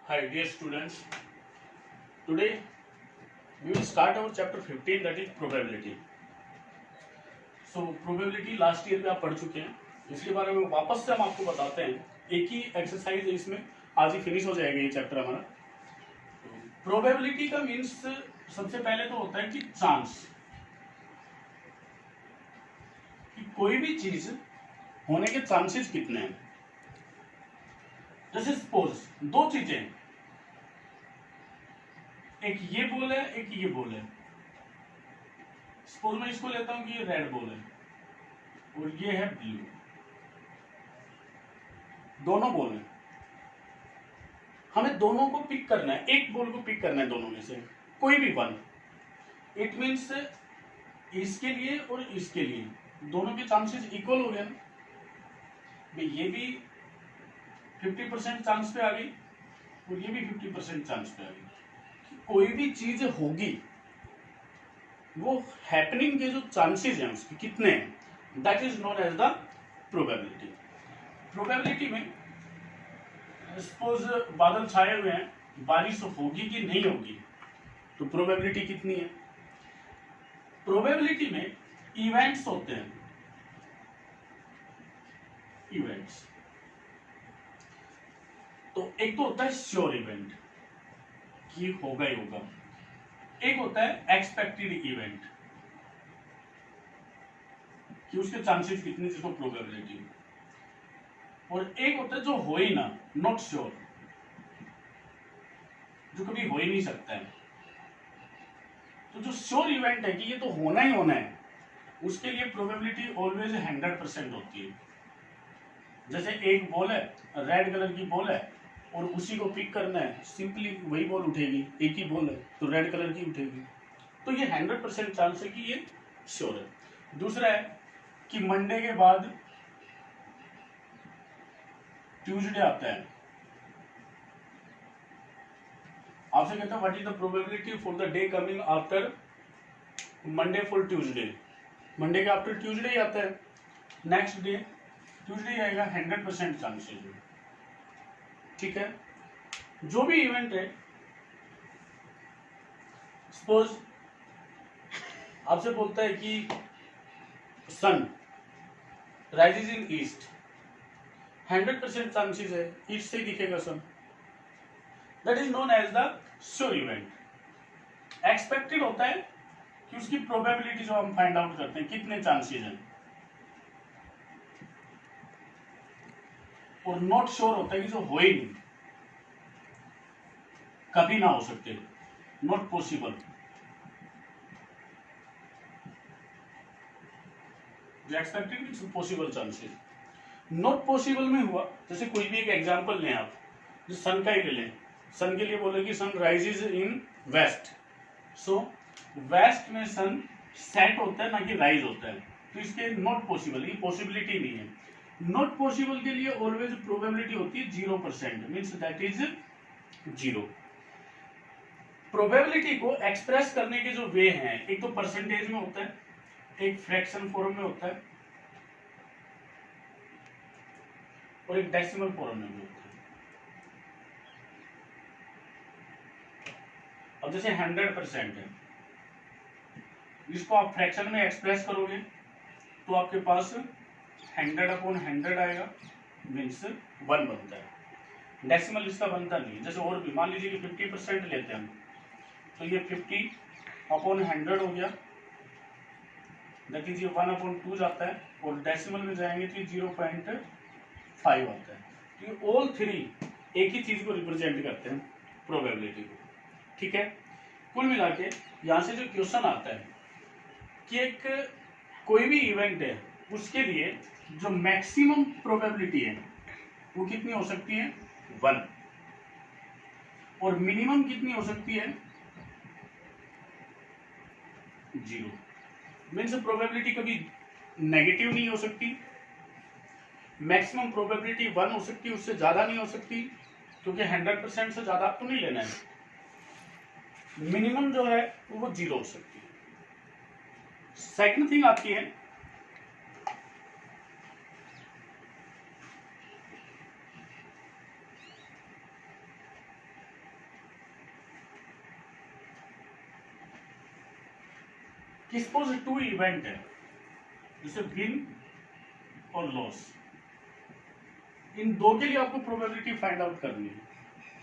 Hi dear students, today we will start our chapter 15 that is probability. So probability last year में आप पढ़ चुके हैं, इसके बारे में वापस से हम आपको बताते हैं। एक ही एक्सरसाइज है इसमें, आज ही फिनिश हो जाएगा ये चैप्टर हमारा। प्रोबेबिलिटी का मीन्स सबसे पहले तो होता है कि चांस, कि कोई भी चीज होने के चांसेस कितने हैं। जैसे सपोज दो चीजें, एक ये बॉल है एक ये बॉल है। सपोज मैं इसको लेता हूं कि ये रेड बॉल है और ये है ब्लू, दोनों बॉल है। हमें दोनों को पिक करना है, एक बॉल को पिक करना है दोनों में से कोई भी वन। इट मीन्स इसके लिए और इसके लिए दोनों के चांसेस इक्वल हो गए ना भाई। ये भी 50% चांस पे आ गई और ये भी 50% चांस पे आ गई। कोई भी चीज होगी वो हैपनिंग के जो चांसेस हैं उसके कितने हैं, that is known as the probability. Probability में सपोज बादल छाए हुए हैं, बारिश होगी कि नहीं होगी, तो प्रोबेबिलिटी कितनी है। प्रोबेबिलिटी में इवेंट्स होते हैं, इवेंट्स। तो एक तो होता है श्योर इवेंट कि होगा ही होगा, एक होता है एक्सपेक्टेड इवेंट कि उसके चांसेस कितने, जिसको प्रोबेबिलिटी। और एक होता है जो हो ही ना, नॉट श्योर, जो कभी हो ही नहीं सकता है। तो जो श्योर इवेंट है कि ये तो होना ही होना है, उसके लिए प्रोबेबिलिटी ऑलवेज 100% होती है। जैसे एक बॉल है, रेड कलर की बॉल है और उसी को पिक करना है, सिंपली वही बॉल उठेगी। एक ही बॉल है तो रेड कलर की उठेगी, तो ये 100% चांस है कि ये श्योर है। दूसरा है कि मंडे के बाद ट्यूसडे आता है। आपसे कहता है what is the probability for the day coming after Monday for Tuesday. Monday के आफ्टर ट्यूसडे ही आता है, नेक्स्ट डे ट्यूसडे आएगा, 100% चांसेस है। ठीक है। जो भी इवेंट है, सपोज आपसे बोलता है कि sun rises in east, 100% chances है ईस्ट से दिखेगा sun, that is known as the sure event. Expected होता है कि उसकी प्रोबेबिलिटी जो हम फाइंड आउट करते हैं कितने चांसेस हैं, और नॉट श्योर होता है कि जो हो ही नहीं, कभी ना हो सकते, नॉट पॉसिबल। जो expected means possible chances. Not possible में हुआ, जैसे कोई भी एक एग्जांपल लें आप, जो सन का ही ले लें। सन के लिए बोले कि sun rises in west, so west में सन सेट होता है ना कि राइज होता है, तो इसके नॉट पॉसिबल, ये पॉसिबिलिटी नहीं है। नॉट पॉसिबल के लिए ऑलवेज प्रोबेबिलिटी होती है 0%, मीन्स दैट इज 0। प्रोबेबिलिटी को एक्सप्रेस करने के जो वे हैं, एक तो परसेंटेज में होता है, एक फ्रैक्शन फॉर्म में होता है और एक डेसिमल फॉर्म में होता है। अब जैसे 100% है, इसको आप फ्रैक्शन में एक्सप्रेस करोगे तो आपके पास 100/100 आएगा, मीन्स 1 बनता है। डेसिमल इसका बनता नहीं है। जैसे और भी मान लीजिए कि 50% लेते हैं हम, तो ये 50/100 हो गया, दैट इज ये 1/2 जाता है, और डेसिमल में जाएंगे तो 0.5 आता है। तो ये ऑल थ्री एक ही चीज को रिप्रेजेंट करते हैं, प्रोबेबिलिटी को। ठीक है। कुल मिला के यहाँ से जो क्वेश्चन आता है कि एक कोई भी इवेंट है, उसके लिए जो मैक्सिमम प्रोबेबिलिटी है वो कितनी हो सकती है, 1, और मिनिमम कितनी हो सकती है, 0। मीन्स प्रोबेबिलिटी कभी नेगेटिव नहीं हो सकती, मैक्सिमम प्रोबेबिलिटी 1 हो सकती है, उससे ज्यादा नहीं हो सकती, क्योंकि 100% से ज्यादा आपको नहीं लेना है। मिनिमम जो है वो 0 हो सकती है। सेकंड थिंग आती है कि सपोज 2 इवेंट है, जैसे विन और लॉस, इन दो के लिए आपको प्रोबेबिलिटी फाइंड आउट करनी है।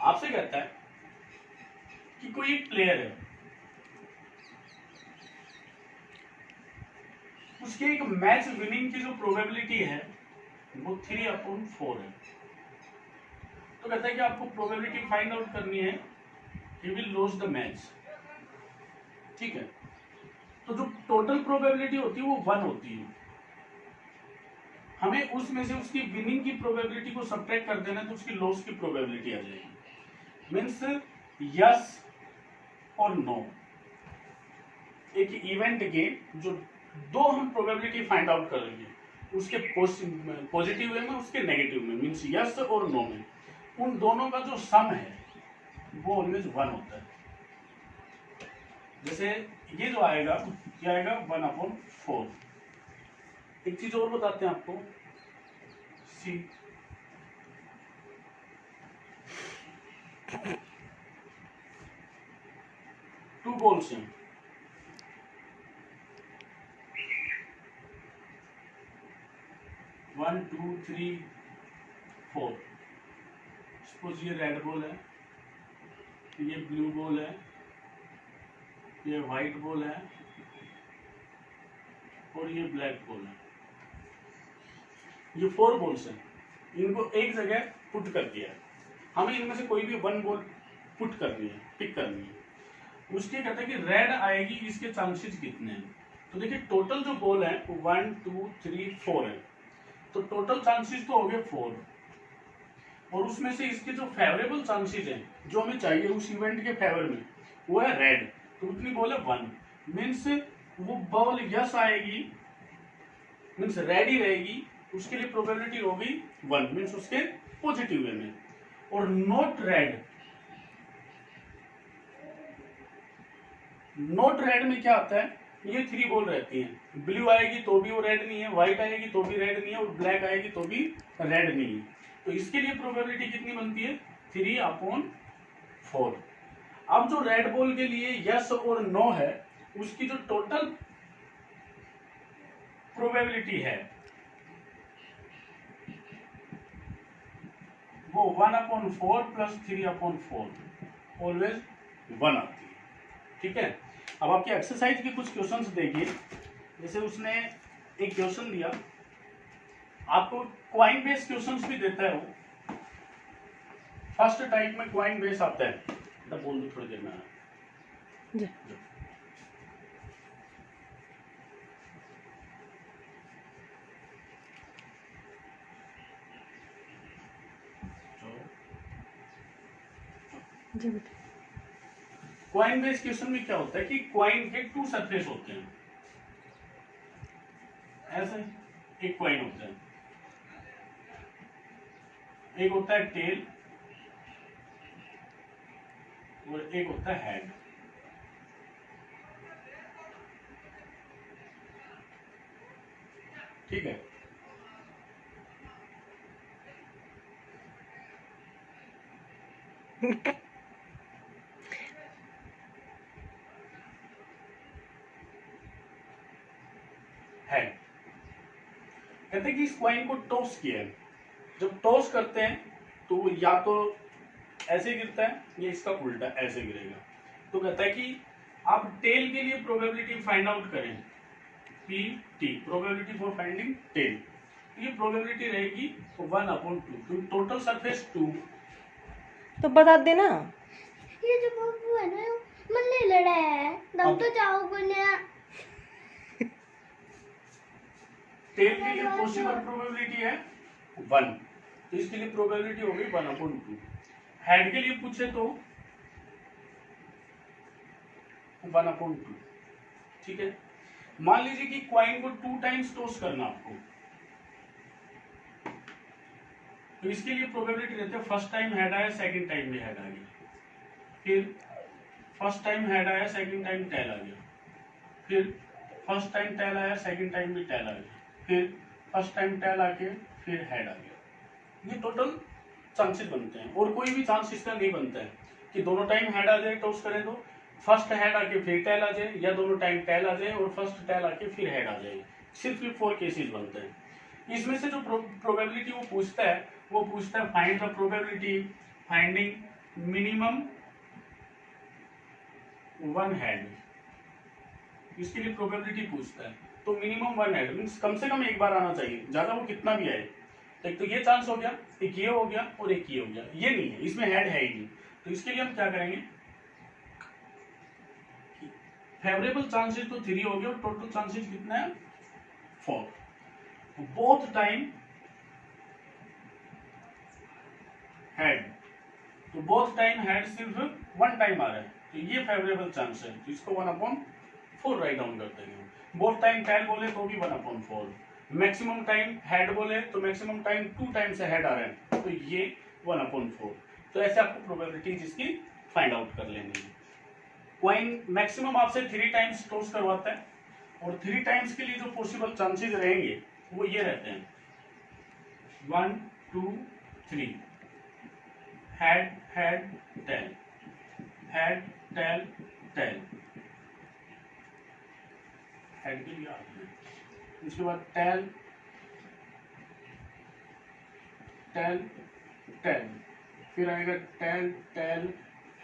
आपसे कहता है कि कोई एक प्लेयर है, उसके एक मैच विनिंग की जो प्रोबेबिलिटी है वो 3/4 है। तो कहता है कि आपको प्रोबेबिलिटी फाइंड आउट करनी है, he will lose the match. ठीक है, तो जो टोटल प्रोबेबिलिटी होती है वो 1 होती है। हमें उसमें से उसकी विनिंग की प्रोबेबिलिटी को सब्ट्रैक्ट कर देना, तो उसकी लॉस की प्रोबेबिलिटी आ जाएगी। मीन्स यस और नो, एक इवेंट के जो दो हम प्रोबेबिलिटी फाइंड आउट करेंगे, उसके पॉजिटिव वे में, उसके नेगेटिव में, मीन्स यस और नो में, उन दोनों का जो सम है वो ऑलवेज 1 होता है। जैसे ये जो आएगा, ये आएगा 1/4। एक चीज और बताते हैं आपको, सी 2 बॉल्स हैं, 1 2 3 4। सपोज ये रेड बॉल है, ये ब्लू बॉल है, ये व्हाइट बॉल है और ये ब्लैक बॉल है। ये 4 बॉल्स हैं, इनको एक जगह पुट कर दिया है। हमें इनमें से कोई भी 1 बॉल पुट करनी है, पिक करनी है। उसके कहते हैं कि रेड आएगी, इसके चांसेस कितने हैं। तो देखिए टोटल जो बॉल है वो 1 2 3 4 है, तो टोटल चांसेस तो हो गए 4, और उसमें से इसके जो फेवरेबल चांसेस हैं जो हमें चाहिए उस इवेंट के फेवर में, वो है रेड। तो उतनी बॉल है 1, मीन्स वो बॉल यस आएगी, मीन्स रेड ही रहेगी, उसके लिए प्रोबेबिलिटी होगी 1, मीन्स उसके पॉजिटिव वे में। और नॉट रेड, नॉट रेड में क्या आता है, ये 3 बॉल रहती हैं। ब्लू आएगी तो भी वो रेड नहीं है, व्हाइट आएगी तो भी रेड नहीं है, और ब्लैक आएगी तो भी रेड नहीं है। तो इसके लिए प्रोबेबिलिटी कितनी बनती है, 3/4। अब जो रेड बॉल के लिए यस और नो है, उसकी जो टोटल प्रोबेबिलिटी है वो 1/4 प्लस 3/4, ऑलवेज 1 आती है। ठीक है, अब आपकी एक्सरसाइज के कुछ क्वेश्चंस देखिए। जैसे उसने एक क्वेश्चन दिया, आपको क्वाइन बेस क्वेश्चंस भी देता है वो। फर्स्ट टाइप में क्वाइन बेस आता है, बोल दो थोड़ी देर में जी। जी बेटा, क्वाइन बेस क्वेश्चन में क्या होता है कि क्वाइन के 2 सरफेस होते हैं। ऐसे एक क्वाइन होता है, एक होता है टेल और एक होता है हेड। ठीक है, हेड कहते हैं कि इस क्वाइन को टॉस किया है। जब टॉस करते हैं तो या तो ऐसे गिरता है या इसका उल्टा ऐसे गिरेगा। तो कहता है कि आप टेल के लिए प्रोबेबिलिटी फाइंड आउट करें, P T, probability for finding tail. ये प्रोबेबिलिटी रहेगी 1/2, टोटल सरफेस 2। तो बता देना, ये जो बाबू है ना मन ले लड़ा है, दम तो चाहो कोने टेल के लिए पॉसिबल प्रोबेबिलिटी है 1, तो इसके लिए प्रोबेबिलिटी हो गई 1/2। हेड के लिए पूछे तो 1/2। ठीक है, मान लीजिए कि क्वाइन को 2 टाइम्स टॉस करना आपको, तो इसके लिए प्रोबेबिलिटी रहती है फर्स्ट टाइम हेड आया, सेकंड टाइम भी हेड आ गया, फिर फर्स्ट टाइम हेड आया, सेकंड टाइम टेल आ गया, फिर फर्स्ट टाइम टेल आया, सेकंड टाइम भी टेल आ गया, फिर फर्स्ट टाइम टेल आके फिर हेड आ गया। ये टोटल चांसेस बनते हैं, और कोई भी चांस इसका नहीं बनता है कि दोनों टाइम हेड आ जाए टॉस करें तो फर्स्ट हेड आके फिर टेल आ जाए, या दोनों टाइम टेल आ जाए और फर्स्ट टेल आके फिर हेड आ जाए। सिर्फ ये 4 केसेस बनते हैं। इसमें से जो प्रोबेबिलिटी वो पूछता है find the probability finding minimum 1 head. इसके लिए प्रोबेबिलिटी पूछता है, तो मिनिमम 1 हेड मीन्स कम से कम एक बार आना चाहिए, ज्यादा वो कितना भी आए। एक तो ये चांस हो गया, एक ये हो गया और एक ये हो गया, ये नहीं है, इसमें हेड है ही नहीं। तो इसके लिए हम क्या करेंगे, फेवरेबल चांसेस तो 3 हो गया और टोटल चांसेस कितना है 4। बोथ टाइम हेड, तो बोथ टाइम हेड सिर्फ 1 टाइम आ रहा है, तो ये फेवरेबल चांस है, तो इसको 1/4 राइट डाउन कर देंगे। बोथ टाइम टेल बोले तो भी 1/4। मैक्सिमम टाइम हेड बोले तो मैक्सिमम टाइम 2 टाइम से हेड आ रहा है, तो ये 1/4। तो ऐसे आपको प्रोबेबिलिटी जिसकी फाइंड आउट कर लेनी है। कॉइन मैक्सिमम आपसे 3 टाइम्स टॉस करवाता है, और 3 टाइम्स के लिए जो पॉसिबल चांसेस रहेंगे वो ये रहते हैं 1 2 3 head head tail head tail tail, head के लिए आते हैं, उसके बाद टेल टेल टेल, फिर आएगा टेल टेल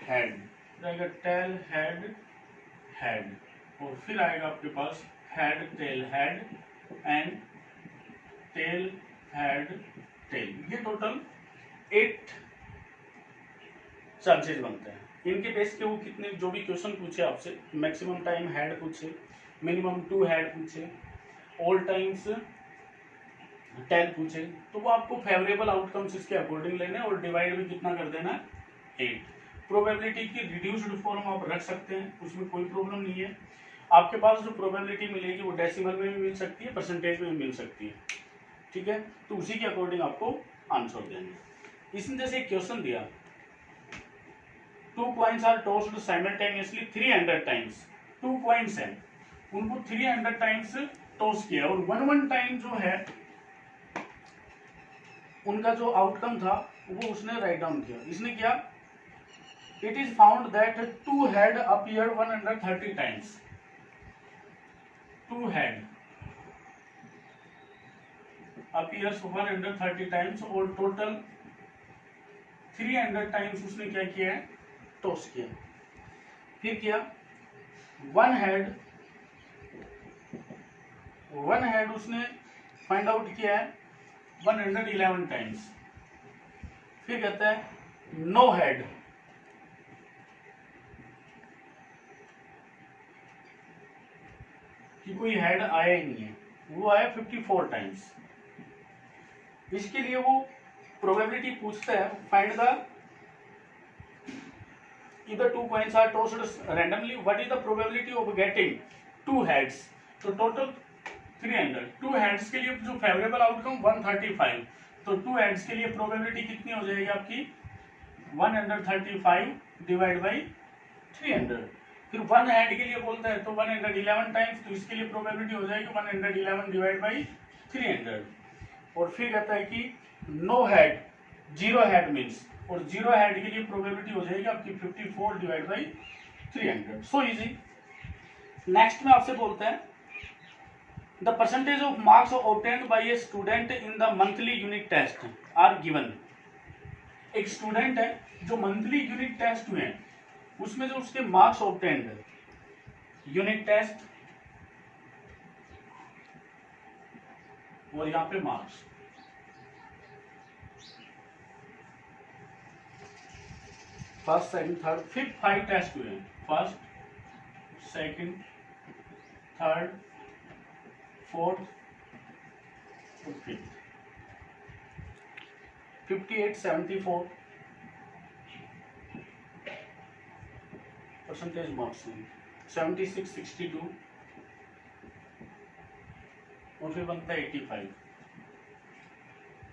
हेड, फिर आएगा टेल हेड हेड, और फिर आएगा आपके पास head tail head and tail head tail. ये टोटल 8 चांसेस बनते हैं। इनके बेस के वो कितने जो भी क्वेश्चन पूछे आपसे, मैक्सिमम टाइम हेड पूछे, मिनिमम 2 हेड पूछे, ऑल टाइम्स टेल पूछे, तो वो आपको फेवरेबल आउटकम्स इसके अकॉर्डिंग लेने और डिवाइड भी कितना कर देना है 8। प्रोबेबिलिटी की रिड्यूस्ड फॉर्म आप रख सकते हैं, उसमें कोई प्रॉब्लम नहीं है। आपके पास जो प्रोबेबिलिटी मिलेगी वो डेसिमल में भी मिल सकती है, परसेंटेज में भी मिल सकती है, ठीक है। तो उसी के अकॉर्डिंग आपको आंसर देंगे। इसमें जैसे एक क्वेश्चन दिया, 2 coins are tossed simultaneously 300 times. 2 coins हैं, उनको 300 टाइम्स टॉस किया, और 1 टाइम जो है उनका जो आउटकम था वो उसने राइट डाउन किया। इसने क्या, it is found that 2 head appear 130 times. 2 head appears 130 times, और टोटल 300 टाइम्स उसने क्या किया है, टॉस किया। फिर क्या, 1 हेड उसने फाइंड आउट किया है 111 टाइम्स। फिर कहता है नो हेड, कि कोई हेड आया ही नहीं है, वो आया 54 टाइम्स। इसके लिए वो प्रोबेबिलिटी पूछता है find the either 2 coins are tossed randomly, what is the probability of getting 2 heads। तो टोटल 300, 2 हेड्स के लिए जो फेवरेबल आउटकम 135, तो 2 हेड्स के लिए प्रोबेबिलिटी कितनी हो जाएगी आपकी 135 डिवाइड बाई 300। फिर 1 हेड के लिए बोलता है तो 111 टाइम्स, तो इसके लिए प्रोबेबिलिटी हो जाएगी 111 डिवाइड बाई 300। और फिर कहता है कि नो हेड, 0 हेड मीन्स, और 0 हेड के लिए प्रोबेबिलिटी हो जाएगी आपकी 54 divide by 300। So easy. Next में आपसे बोलते हैं the percentage of marks obtained by a student in the monthly unit test are given. एक स्टूडेंट है जो मंथली यूनिट टेस्ट हुए हैं, उसमें जो उसके मार्क्स ऑब्टेन्ड है, यूनिट टेस्ट और यहां पे marks, first second third fifth 5 test हुए हैं, फर्स्ट सेकंड थर्ड फोर्थ और फिफ्थ। 58 74 परसेंटेज मार्क्स, 76 62 और फिर बनता है 85।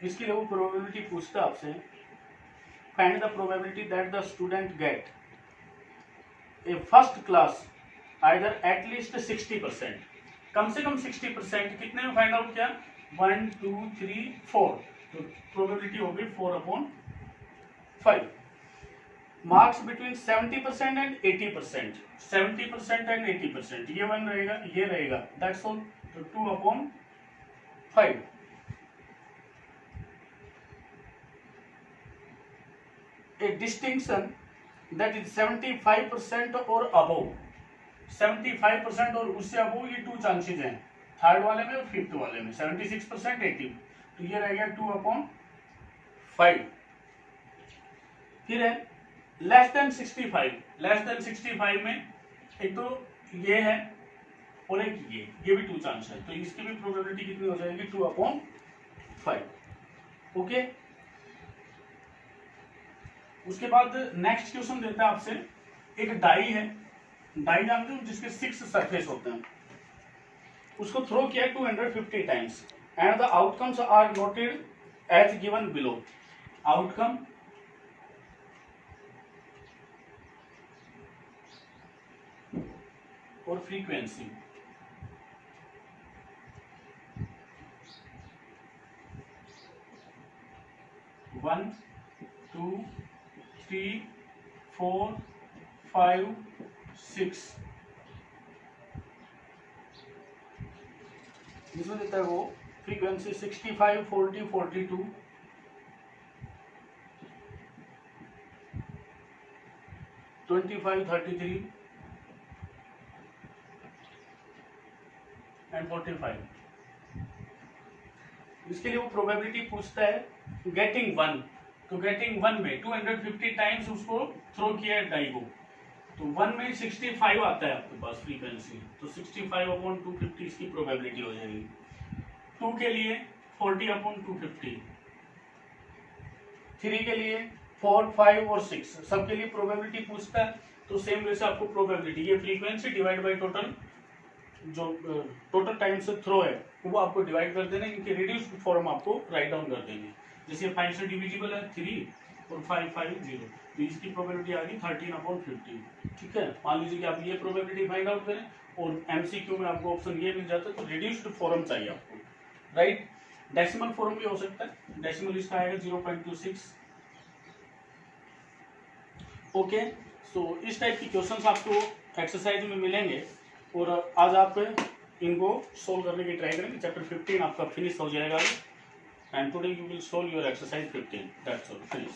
इसके लिए वो प्रोबेबिलिटी पूछता है आपसे find the probability that the student gate A first class either at least 60%, कम से कम 60%। कितने में फाइंड आउट किया 1 2 3 4, तो प्रोबेबिलिटी हो गई 4/5। मार्क्स बिटवीन 70% एंड 80%, 70% एंड 80%, ये 1 रहेगा, ये रहेगा, दैट्स ऑल। तो 2/5। ए डिस्टिंक्शन दैट इज 75% और अबव, 75% और उससे अबव, ये 2 चांसेज हैं, थर्ड वाले में और फिफ्थ वाले में, 76%, 80। तो ये रहेगा 2/5। फिर है लेस देन 65, लेस देन 65 में एक तो ये है और एक ये भी 2 चांस है, तो इसकी भी प्रोबेबिलिटी कितनी हो जाएगी, 2/5। ओके। उसके बाद नेक्स्ट क्वेश्चन देता है आपसे, एक डाई है, डाई जानते हो जिसके 6 सरफेस होते हैं, उसको थ्रो किया 250 times and the outcomes are noted as given below. Outcome और फ्रीक्वेंसी, वन, 2, 3, 4, 5, 6, जिसमें देता है वो फ्रीक्वेंसी 65, 40, 42, 25, 33 एंड 45। इसके लिए वो प्रोबेबिलिटी पूछता है गेटिंग 1, तो गेटिंग 1 में 250 टाइम्स उसको थ्रो किया है डाई को, तो 1 में 65 आता है आपके पास फ्रीक्वेंसी, तो 65/250 इसकी प्रोबेबिलिटी हो जाएगी। 2 के लिए 40/250, 3 के लिए 4, 5 और 6, सबके लिए प्रोबेबिलिटी पूछता है, तो सेम वे से आपको प्रोबेबिलिटी, ये फ्रीक्वेंसी डिवाइड बाय टोटल, जो टोटल टाइम से थ्रो है वो आपको डिवाइड कर देना, इनके रिड्यूस्ड फॉर्म आपको राइट डाउन कर देंगे। जैसे 5 से डिविजिबल है 3 और 5, 5, 0, तो इसकी प्रोबेबिलिटी आ गई 13/50। ठीक है, मान लीजिए कि आप ये प्रोबेबिलिटी फाइंड आउट करें और एमसीक्यू में आपको ऑप्शन ये मिल जाता है, तो रिड्यूस्ड फॉर्म चाहिए आपको, राइट। डेसिमल फॉर्म भी हो सकता है, डेसिमल इसका आएगा 0.26। ओके, सो इस टाइप की क्वेश्चंस आपको एक्सरसाइज में मिलेंगे और आज आप इनको सोल्व करने की ट्राई करेंगे। चैप्टर 15 आपका फिनिश हो जाएगा and today you will solve your exercise 15, that's all, finish.